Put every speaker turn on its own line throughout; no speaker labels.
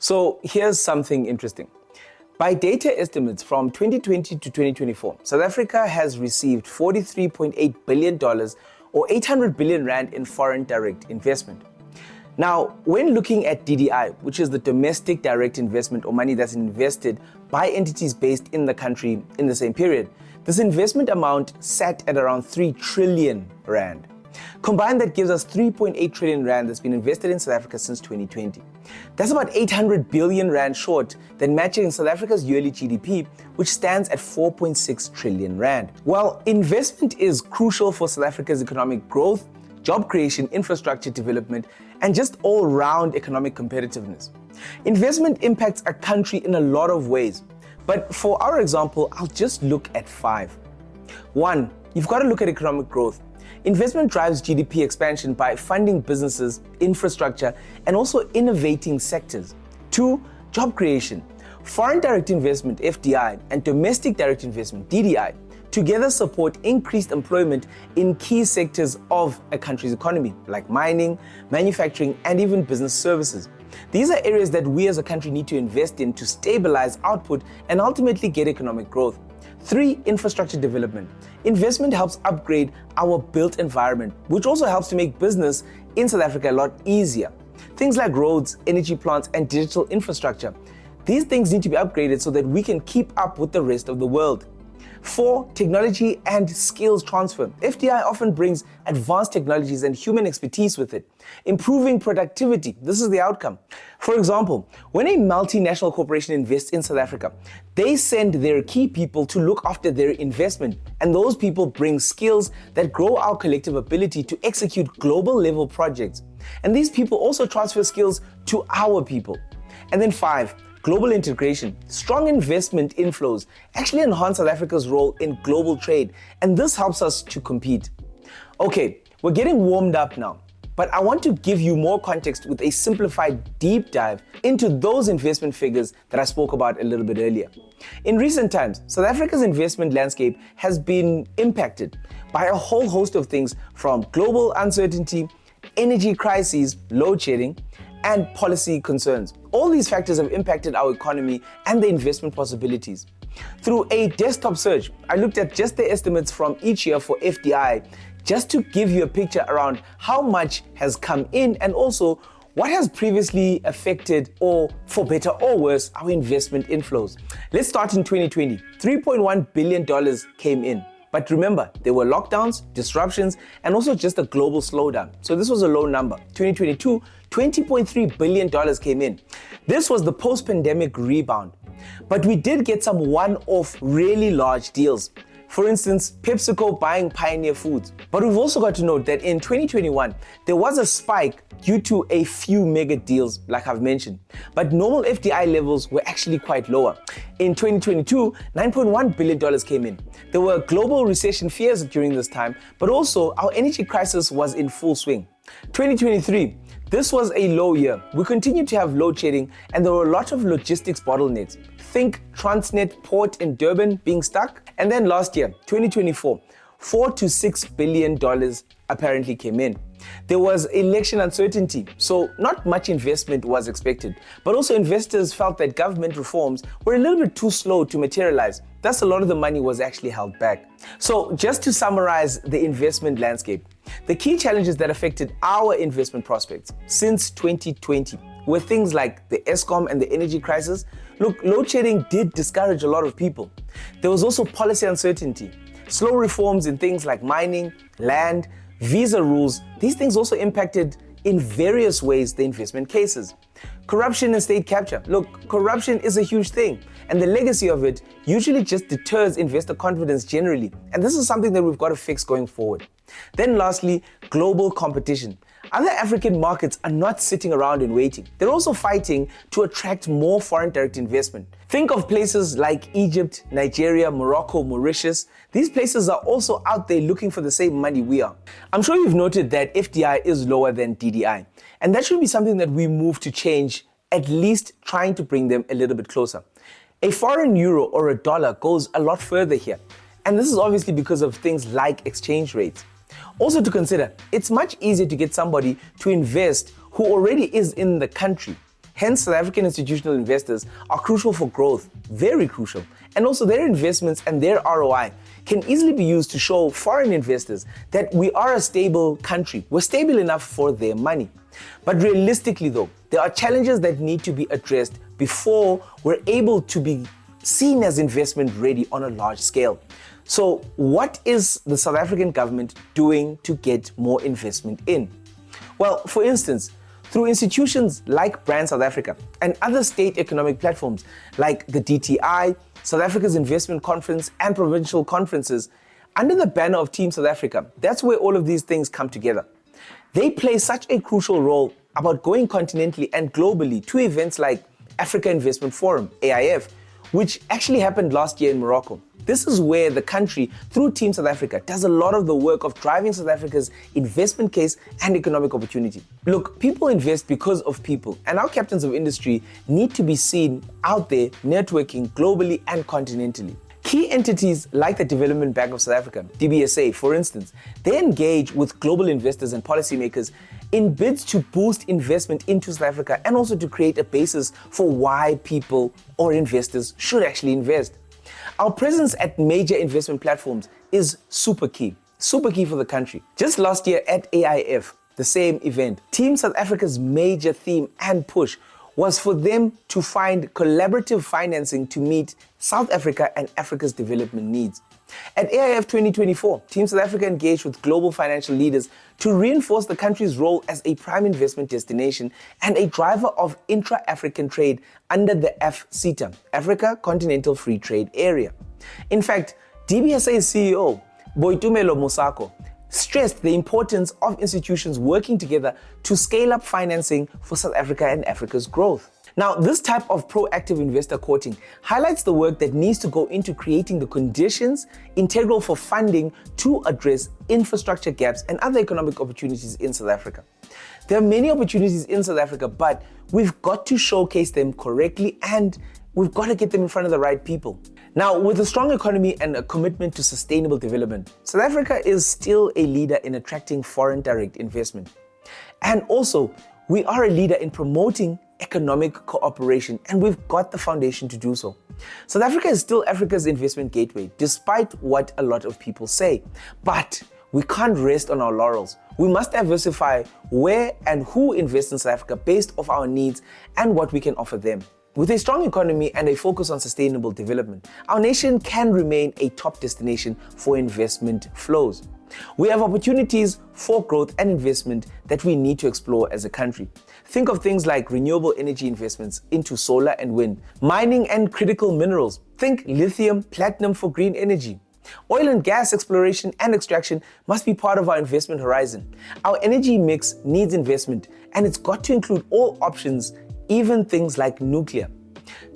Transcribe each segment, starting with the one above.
So here's something interesting. By data estimates from 2020 to 2024, South Africa has received $43.8 billion or 800 billion rand in foreign direct investment. Now, when looking at DDI, which is the domestic direct investment or money that's invested by entities based in the country in the same period, this investment amount sat at around 3 trillion rand. Combined, that gives us 3.8 trillion rand that's been invested in South Africa since 2020. That's about 800 billion rand short than matching South Africa's yearly GDP, which stands at 4.6 trillion rand. While investment is crucial for South Africa's economic growth, job creation, infrastructure development, and just all-round economic competitiveness, investment impacts a country in a lot of ways. But for our example, I'll just look at 5. 1, you've got to look at economic growth. Investment drives GDP expansion by funding businesses, infrastructure, and also innovating sectors. 2, job creation. Foreign direct investment, FDI, and domestic direct investment, DDI, together support increased employment in key sectors of a country's economy, like mining, manufacturing, and even business services. These are areas that we as a country need to invest in to stabilize output and ultimately get economic growth. 3, infrastructure development. Investment helps upgrade our built environment, which also helps to make business in South Africa a lot easier. Things like roads, energy plants, and digital infrastructure. These things need to be upgraded so that we can keep up with the rest of the world. 4, technology and skills transfer. FDI often brings advanced technologies and human expertise with it, improving productivity. This is the outcome. For example, when a multinational corporation invests in South Africa, they send their key people to look after their investment, and those people bring skills that grow our collective ability to execute global level projects. And these people also transfer skills to our people. And then 5, global integration. Strong investment inflows actually enhance South Africa's role in global trade, and this helps us to compete. Okay, we're getting warmed up now, but I want to give you more context with a simplified deep dive into those investment figures that I spoke about a little bit earlier. In recent times, South Africa's investment landscape has been impacted by a whole host of things, from global uncertainty, energy crises, load shedding, and policy concerns. All these factors have impacted our economy and the investment possibilities. Through a desktop search, I looked at just the estimates from each year for FDI, just to give you a picture around how much has come in and also what has previously affected, or for better or worse, our investment inflows. Let's start in 2020. $3.1 billion came in. But remember, there were lockdowns, disruptions, and also just a global slowdown. So this was a low number. 2022, $20.3 billion came in. This was the post-pandemic rebound. But we did get some one-off really large deals. For instance, PepsiCo buying Pioneer Foods. But we've also got to note that in 2021, there was a spike due to a few mega deals, like I've mentioned. But normal FDI levels were actually quite lower. In 2022, $9.1 billion came in. There were global recession fears during this time, but also our energy crisis was in full swing. 2023, this was a low year. We continued to have load shedding, and there were a lot of logistics bottlenecks. Think Transnet port in Durban being stuck. And then last year, 2024, $4 to $6 billion apparently came in. There was election uncertainty, so not much investment was expected. But also investors felt that government reforms were a little bit too slow to materialize. Thus, a lot of the money was actually held back. So just to summarize the investment landscape, the key challenges that affected our investment prospects since 2020 were things like the Eskom and the energy crisis. Look, load shedding did discourage a lot of people. There was also policy uncertainty, slow reforms in things like mining, land, visa rules. These things also impacted in various ways the investment cases. Corruption and state capture. Look, corruption is a huge thing, and the legacy of it usually just deters investor confidence generally, and this is something that we've got to fix going forward. Then lastly, global competition. Other African markets are not sitting around and waiting. They're also fighting to attract more foreign direct investment. Think of places like Egypt, Nigeria, Morocco, Mauritius. These places are also out there looking for the same money we are. I'm sure you've noted that FDI is lower than DDI, and that should be something that we move to change, at least trying to bring them a little bit closer. A foreign euro or a dollar goes a lot further here, and this is obviously because of things like exchange rates. Also to consider, it's much easier to get somebody to invest who already is in the country. Hence, South African institutional investors are crucial for growth, very crucial. And also their investments and their ROI can easily be used to show foreign investors that we are a stable country. We're stable enough for their money. But realistically though, there are challenges that need to be addressed before we're able to be seen as investment ready on a large scale. So what is the South African government doing to get more investment in? Well, for instance, through institutions like Brand South Africa and other state economic platforms like the DTI, South Africa's Investment Conference, and provincial conferences, under the banner of Team South Africa, that's where all of these things come together. They play such a crucial role about going continentally and globally to events like Africa Investment Forum, AIF, which actually happened last year in Morocco. This is where the country, through Team South Africa, does a lot of the work of driving South Africa's investment case and economic opportunity. Look, people invest because of people, and our captains of industry need to be seen out there networking globally and continentally. Key entities like the Development Bank of South Africa, DBSA, for instance, they engage with global investors and policymakers in bids to boost investment into South Africa and also to create a basis for why people or investors should actually invest. Our presence at major investment platforms is super key for the country. Just last year at AIF, the same event, Team South Africa's major theme and push was for them to find collaborative financing to meet South Africa and Africa's development needs. At AIF 2024, Team South Africa engaged with global financial leaders to reinforce the country's role as a prime investment destination and a driver of intra-African trade under the AfCFTA, Africa Continental Free Trade Area. In fact, DBSA's CEO, Boitumelo Mosako, stressed the importance of institutions working together to scale up financing for South Africa and Africa's growth. Now, this type of proactive investor courting highlights the work that needs to go into creating the conditions integral for funding to address infrastructure gaps and other economic opportunities in South Africa. There are many opportunities in South Africa, but we've got to showcase them correctly and we've got to get them in front of the right people. Now, with a strong economy and a commitment to sustainable development, South Africa is still a leader in attracting foreign direct investment. And also, we are a leader in promoting economic cooperation, and we've got the foundation to do so. South Africa is still Africa's investment gateway, despite what a lot of people say. But we can't rest on our laurels. We must diversify where and who invests in South Africa based off our needs and what we can offer them. With a strong economy and a focus on sustainable development, our nation can remain a top destination for investment flows. We have opportunities for growth and investment that we need to explore as a country. Think of things like renewable energy investments into solar and wind, mining and critical minerals. Think lithium, platinum for green energy. Oil and gas exploration and extraction must be part of our investment horizon. Our energy mix needs investment, and it's got to include all options, even things like nuclear.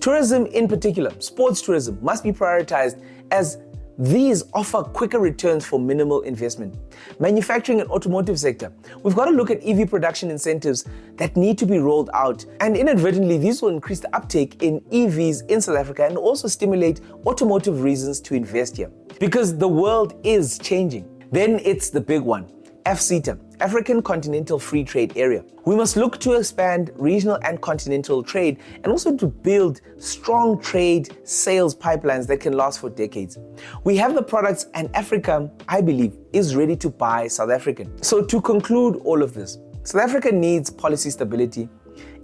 Tourism in particular, sports tourism, must be prioritized as these offer quicker returns for minimal investment. Manufacturing and automotive sector, we've got to look at EV production incentives that need to be rolled out, and inadvertently these will increase the uptake in EVs in South Africa and also stimulate automotive reasons to invest here. Because the world is changing. Then it's the big one, AfCFTA, African Continental Free Trade Area. We must look to expand regional and continental trade and also to build strong trade sales pipelines that can last for decades. We have the products, and Africa, I believe, is ready to buy South African. So to conclude all of this, South Africa needs policy stability,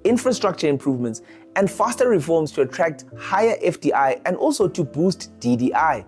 infrastructure improvements, and faster reforms to attract higher FDI and also to boost DDI.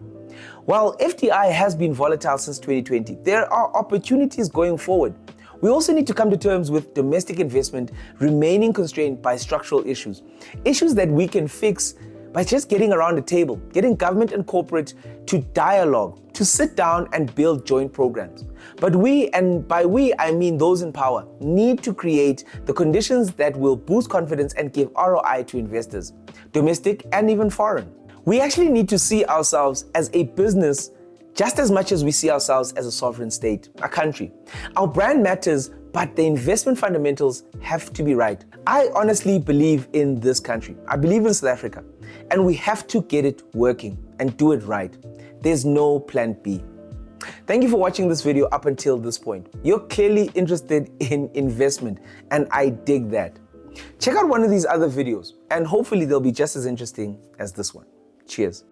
While FDI has been volatile since 2020, there are opportunities going forward. We also need to come to terms with domestic investment remaining constrained by structural issues that we can fix by just getting around the table, getting government and corporate to dialogue, to sit down and build joint programs. But we, and by we I mean those in power, need to create the conditions that will boost confidence and give ROI to investors, domestic and even foreign. We actually need to see ourselves as a business just as much as we see ourselves as a sovereign state, a country. Our brand matters, but the investment fundamentals have to be right. I honestly believe in this country. I believe in South Africa, and we have to get it working and do it right. There's no plan B. Thank you for watching this video up until this point. You're clearly interested in investment, and I dig that. Check out one of these other videos, and hopefully they'll be just as interesting as this one. Cheers.